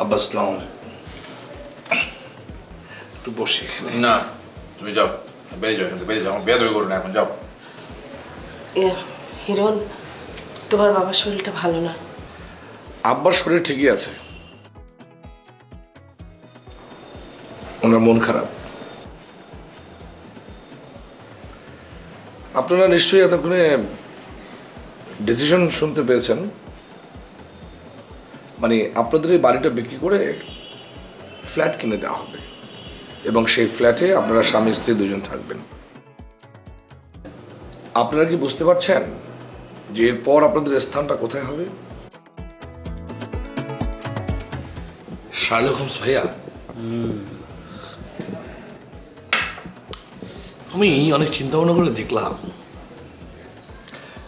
আব্বা আসসালামু আলাইকুম। একটু বসে এখানে। না তুমি যাও, বেরিয়ে যাও, বেরিয়ে যাও, বেয়াদবি করো না এখন, যাও। হিরণ, তোমার বাবার শরীরটা ভালো না। আব্বার শরীর ঠিকই আছে, ওনার মন খারাপ। আপনারা নিশ্চয়ই এতক্ষণে ডিসিশন শুনতে পেয়েছেন, মানে আপনাদের এই বাড়িটা বিক্রি করে ফ্ল্যাট কিনে দেওয়া হবে এবং সেই ফ্ল্যাটে আপনারা স্বামী স্ত্রী দুজন থাকবেন। আপনারা কি বুঝতে পারছেন যে এরপর আপনাদের স্থানটা কোথায় হবে? শার্লক হোমস ভাইয়া, আমি অনেক চিন্তা ভাবনা করে দেখলাম,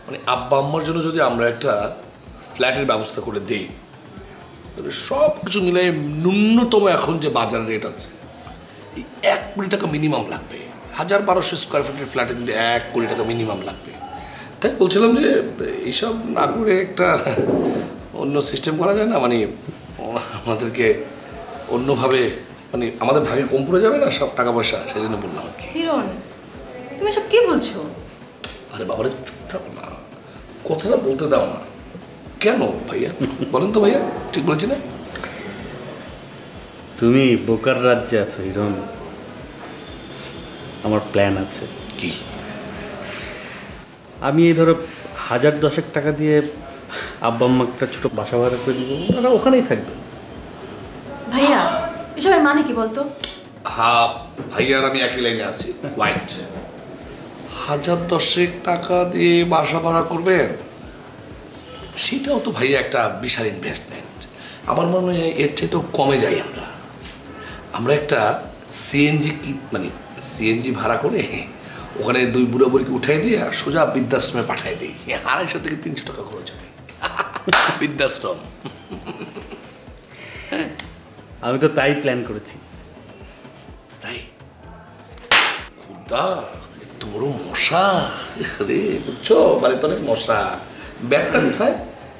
মানে আব্বা আম্মার জন্য যদি আমরা একটা ফ্ল্যাটের ব্যবস্থা করে দিই, তবে সব কিছু মিলে ন্যূনতম এখন যে বাজার রেট আছে, এই 1 কোটি টাকা মিনিমাম লাগবে। 1200 স্কোয়ার ফিটের ফ্ল্যাটে কিন্তু 1 কোটি টাকা মিনিমাম লাগবে। তাই বলছিলাম যে এইসব না করে একটা অন্য সিস্টেম করা যায় না, মানে আমাদেরকে অন্যভাবে, মানে আমাদের ভাগে কম পড়ে যাবে না সব টাকা পয়সা, সেই জন্য বললাম আর কি। হিরণ, তুমি সব কি বলছো? আরে বাবারে চুপ থাকো না, কথাটা বলতে দাও না। কেন ভাইয়া বলেন তো ভাইয়া, ঠিক বলেছি না? তুমি বোকার রাজ্যে আছো হিরণ। আমার প্ল্যান আছে। কি? আমি এই ধরো 1010 টাকা দিয়ে আব্বা আম্মা একটা ছোট বাসা ভাড়া করে দিব, ওরা ওখানেই থাকবে। ভাইয়া, এসবের মানে কি বলতো? হ্যাঁ ভাইয়ার আমি একই লাইনে আছি। হোয়াইট 1010 টাকা দিয়ে বাসা ভাড়া করবেন, সেটাও তো ভাইয়া একটা বিশাল ইনভেস্টমেন্ট। আমার মনে হয় এর চেয়ে তো কমে যাই আমরা একটা সিএনজি মানে সিএনজি ভাড়া করে ওখানে 2 বুড়া বুড়িকে উঠাই দিয়ে সোজা বৃদ্ধাশ্রমে পাঠাই দিই। 250 থেকে 300 টাকা খরচ হবে বৃদ্ধাশ্রম। আমি তো তাই প্ল্যান করেছি। তাই? খুদা, এত বড় মশা রে, বুঝছো? মানে তো অনেক মশা। ব্যাগটা কোথায়?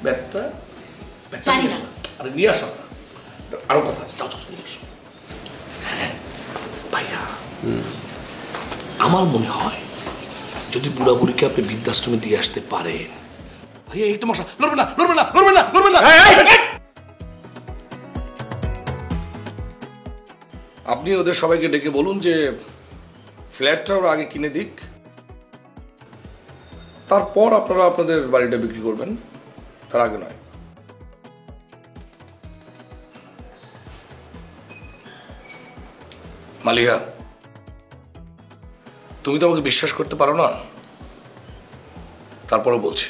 ব্যাগটা জানি না। আরে নিয়ে আসো, আরো কথা আছে, যাও যাও নিয়ে আসো। হ্যাঁ ভাইয়া, আমার মনে হয় যদি বুড়া বুড়িকে আপনি বৃদ্ধাশ্রমে দিয়ে আসতে পারেন, ভাইয়া একটা মশা লড়বে না, লড়বে না, লড়বে না, লড়বে না। আপনি ওদের সবাইকে ডেকে বলুন যে ফ্ল্যাটটা ওরা আগে কিনে দিক, তারপর আপনারা আপনাদের বাড়িটা বিক্রি করবেন, তার আগে নয়। মালিহা, তুমি তো আমাকে বিশ্বাস করতে পারো না, তারপরও বলছি,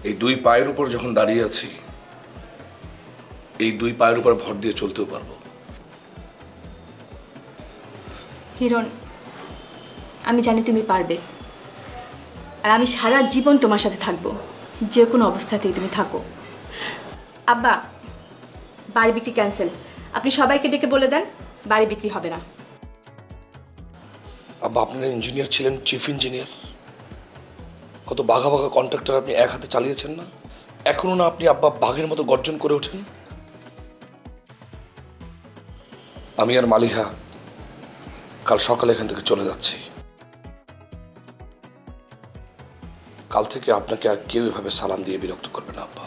এই 2 পায়ের উপর যখন দাঁড়িয়ে আছি, এই 2 পায়ের উপর ভর দিয়ে চলতেও পারবো। হিরণ, আমি জানি তুমি পারবে, আর আমি সারা জীবন তোমার সাথে থাকবো, যে কোনো অবস্থাতেই তুমি থাকো। আব্বা, বাড়ি বিক্রি ক্যান্সেল। আপনি সবাইকে ডেকে বলে দেন বাড়ি বিক্রি হবে না। আব্বা, আপনারা ইঞ্জিনিয়ার ছিলেন, চিফ ইঞ্জিনিয়ার, কত বাঘা বাঘা কন্ট্রাক্টর আপনি এক হাতে চালিয়েছেন না? এখনো না আপনি আব্বা বাঘের মতো গর্জন করে ওঠেন? আমি আর মালিহা কাল সকালে এখান থেকে চলে যাচ্ছি। কাল থেকে আপনাকে আর কেউ এভাবে সালাম দিয়ে বিরক্ত করবে না আব্বা।